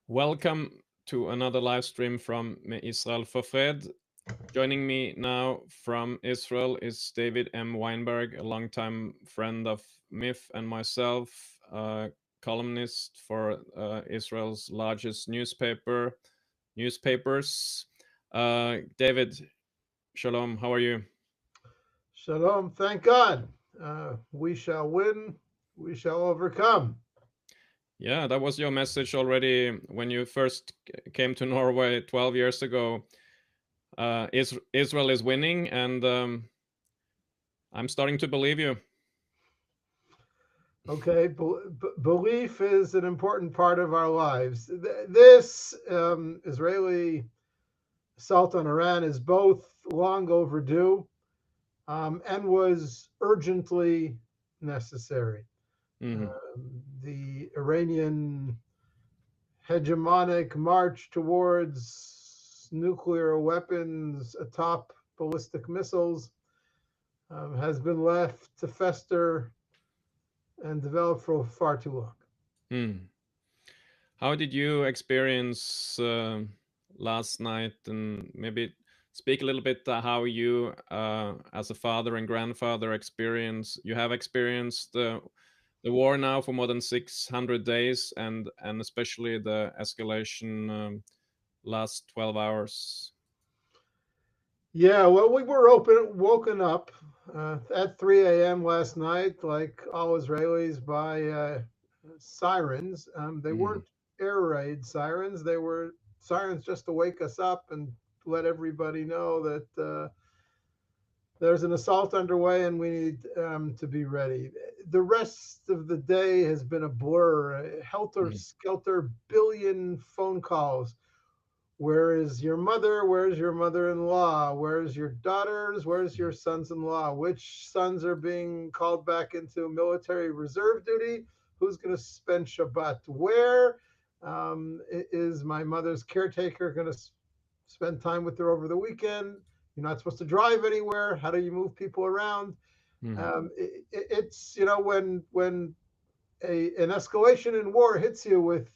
Welcome to another live stream from Israel for Fred. Joining me now from Israel is David M. Weinberg, a longtime friend of MIFF and myself, columnist for Israel's largest newspapers. David, shalom. How are you? Shalom, thank God. We shall win, we shall overcome. Yeah, that was your message already when you first came to Norway 12 years ago. Israel is winning, and I'm starting to believe you. Okay, belief is an important part of our lives. This Israeli assault on Iran is both long overdue and was urgently necessary. Hmm. The Iranian hegemonic march towards nuclear weapons atop ballistic missiles has been left to fester and develop for far too long. Hmm. How did you experience last night, and maybe speak a little bit how you, as a father and grandfather, you have experienced the war now for more than 600 days, and especially the escalation last 12 hours. Yeah, well, we were woken up at 3 a.m. last night, like all Israelis, by sirens. They Mm. weren't air raid sirens, they were sirens just to wake us up and let everybody know that there's an assault underway and we need to be ready. The rest of the day has been a blur, a helter Mm. skelter, billion phone calls. Where is your mother? Where's your mother in law? Where's your daughters? Where's your sons in law? Which sons are being called back into military reserve duty? Who's going to spend Shabbat where? Is my mother's caretaker going to spend time with her over the weekend? You're not supposed to drive anywhere. How do you move people around? Mm. It's when an escalation in war hits you with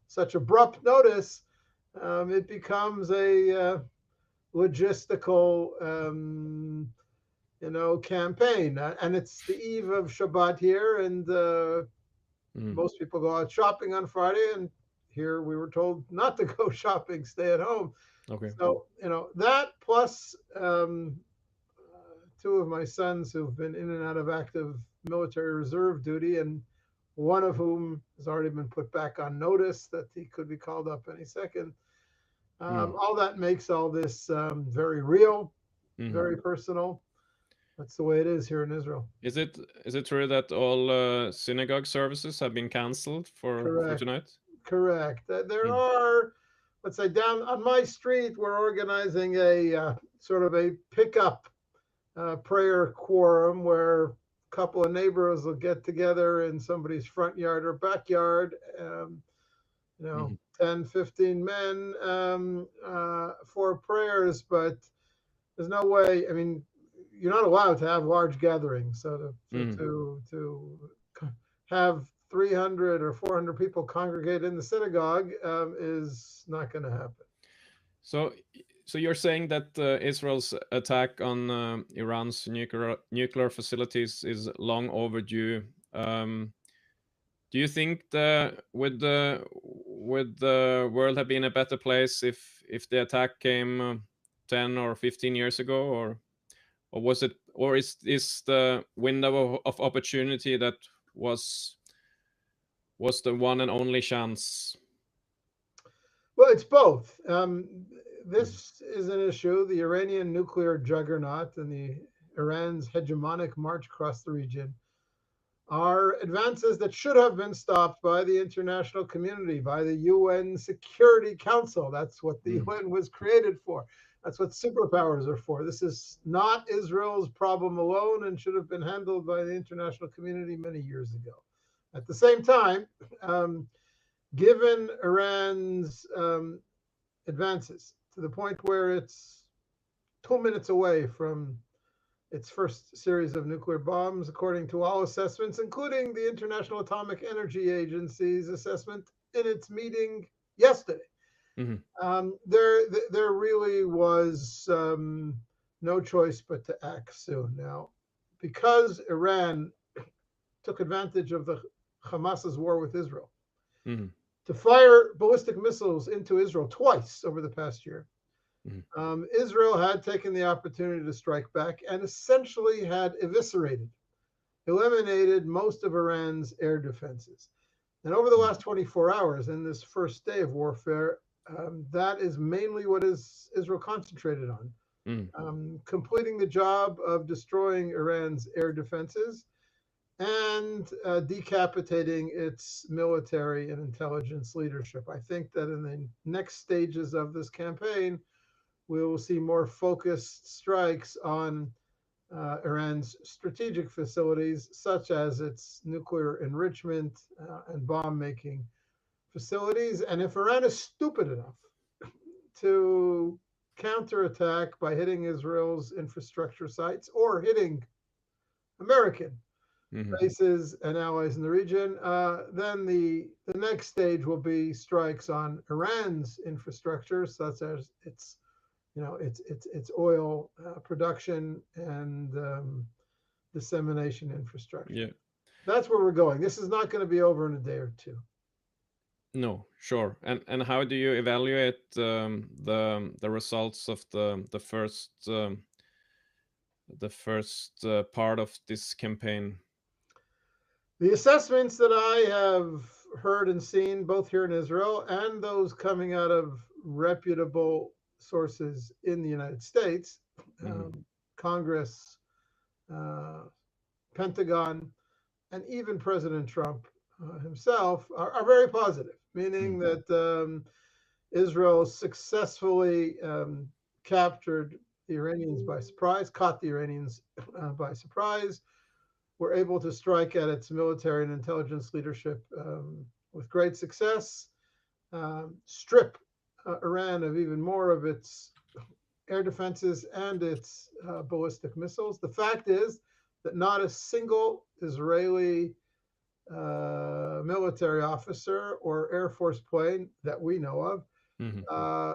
such abrupt notice, it becomes a logistical campaign, and it's the eve of Shabbat here, and Mm. most people go out shopping on Friday, and here we were told not to go shopping, stay at home. Okay. So that plus two of my sons who've been in and out of active military reserve duty, and one of whom has already been put back on notice that he could be called up any second. Mm. All that makes all this very real, Mm. very personal. That's the way it is here in Israel. Is it true that all synagogue services have been cancelled for Correct. tonight? Correct. There Mm. are, let's say, down on my street, we're organizing a sort of a pickup prayer quorum where a couple of neighbors will get together in somebody's front yard or backyard. You know, Mm. 10, 15 men for prayers, but there's no way. I mean, you're not allowed to have large gatherings. So Mm. to have 300 or 400 people congregate in the synagogue is not going to happen. So, so you're saying that Israel's attack on Iran's nuclear facilities is long overdue. Um, do you think the world have been a better place if the attack came 10 or 15 years ago, or was it, or is the window of opportunity that was was the one and only chance? Well, it's both. This is an issue. The Iranian nuclear juggernaut and the Iran's hegemonic march across the region are advances that should have been stopped by the international community, by the UN Security Council. That's what the Mm. UN was created for. That's what superpowers are for. This is not Israel's problem alone and should have been handled by the international community many years ago. At the same time, um, given Iran's advances to the point where it's 2 minutes away from its first series of nuclear bombs, according to all assessments, including the International Atomic Energy Agency's assessment. in its meeting yesterday. Mhm. There really was no choice but to act soon. Now, because Iran took advantage of the Hamas's war with Israel Mhm. to fire ballistic missiles into Israel twice over the past year, Mhm. Israel had taken the opportunity to strike back and essentially had eliminated most of Iran's air defenses. And over the last 24 hours, in this first day of warfare, that is mainly what Israel concentrated on, Mhm. completing the job of destroying Iran's air defenses and decapitating its military and intelligence leadership. I think that in the next stages of this campaign, we will see more focused strikes on Iran's strategic facilities, such as its nuclear enrichment and bomb making facilities. And if Iran is stupid enough to counterattack by hitting Israel's infrastructure sites or hitting American Mhm. bases and allies in the region, then the next stage will be strikes on Iran's infrastructure, such as its oil production and dissemination infrastructure. Yeah. That's where we're going. This is not going to be over in a day or two. No, sure. And how do you evaluate the results of the first part of this campaign? The assessments that I have heard and seen, both here in Israel and those coming out of reputable sources in the United States, Mhm. Congress, uh, Pentagon, and even President Trump himself, are very positive, meaning Mhm. that Israel successfully captured the Iranians by surprise, caught the Iranians by surprise, were able to strike at its military and intelligence leadership with great success, strip Iran of even more of its air defenses and its ballistic missiles. The fact is that not a single Israeli military officer or Air Force plane that we know of Mhm. uh,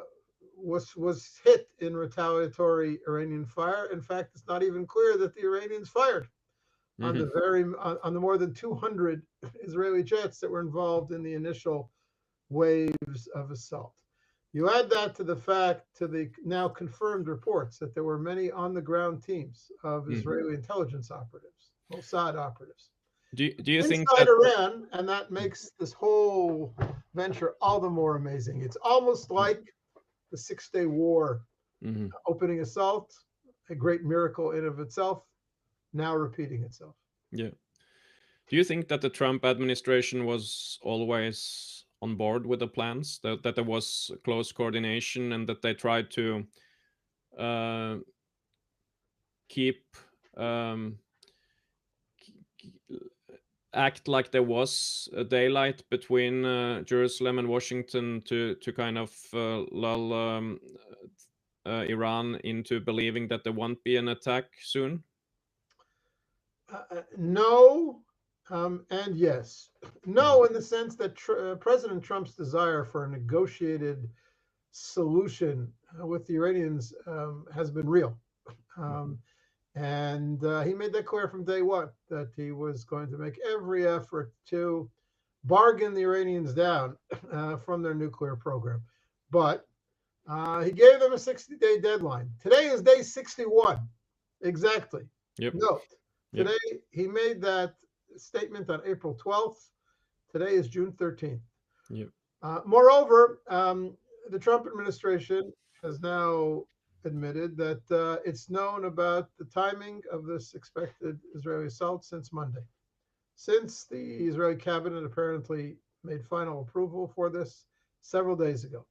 was hit in retaliatory Iranian fire. In fact, it's not even clear that the Iranians fired on Mhm. on the more than 200 Israeli jets that were involved in the initial waves of assault. You add that to the now confirmed reports that there were many on the ground teams of Mhm. Israeli intelligence operatives, Mossad operatives, Do you think inside that? Iran, and that makes this whole venture all the more amazing. It's almost like the Six-Day War Mhm. opening assault, a great miracle in of itself, now repeating itself. Yeah. Do you think that the Trump administration was always on board with the plans, that there was close coordination and that they tried to uh, keep um, act like there was a daylight between Jerusalem and Washington to kind of lull Iran into believing that there won't be an attack soon? No, and yes. No, in the sense that President Trump's desire for a negotiated solution with the Iranians has been real. Um, and he made that clear from day one that he was going to make every effort to bargain the Iranians down from their nuclear program. But he gave them a 60-day deadline. Today is day 61. Exactly. Yep. Note, Yep. today he made that statement on April 12th. Today is June 13th. Yep. Moreover, the Trump administration has now admitted that it's known about the timing of this expected Israeli assault since Monday, since the Israeli cabinet apparently made final approval for this several days ago.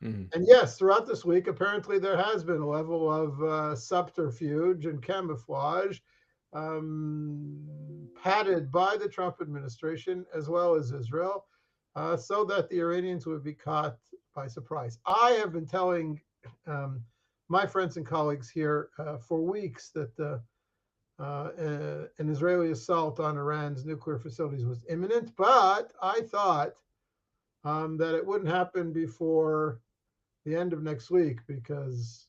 Mhm. And yes, throughout this week, apparently there has been a level of subterfuge and camouflage padded by the Trump administration as well as Israel, so that the Iranians would be caught by surprise. I have been telling my friends and colleagues here for weeks that an Israeli assault on Iran's nuclear facilities was imminent, but I thought that it wouldn't happen before the end of next week because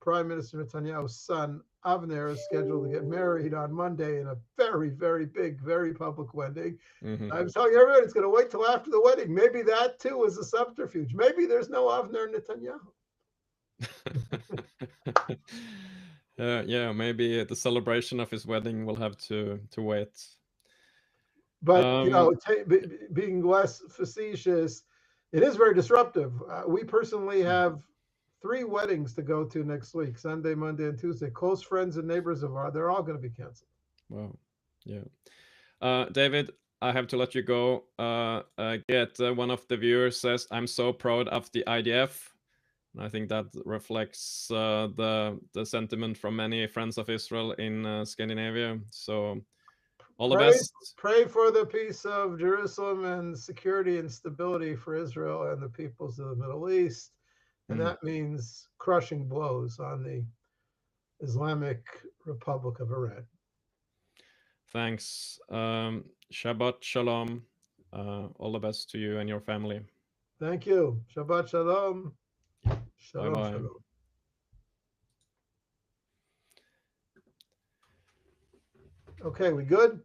Prime Minister Netanyahu's son, Avner, is scheduled to get married on Monday in a very, very big, very public wedding. Mm-hmm. I'm telling everybody it's going to wait till after the wedding. Maybe that too is a subterfuge. Maybe there's no Avner Netanyahu. Yeah, maybe the celebration of his wedding will have to wait. But being less facetious, it is very disruptive. We personally have 3 weddings to go to next week: Sunday, Monday, and Tuesday. Close friends and neighbors of ours, they're all going to be canceled. Wow. Yeah. David, I have to let you go. One of the viewers says, "I'm so proud of the IDF." I think that reflects the sentiment from many friends of Israel in Scandinavia. So all the best. Pray for the peace of Jerusalem and security and stability for Israel and the peoples of the Middle East. And that means crushing blows on the Islamic Republic of Iran. Thanks. Shabbat Shalom. All the best to you and your family. Thank you. Shabbat Shalom. Shalom, Bye-bye. shalom. Okay, we good?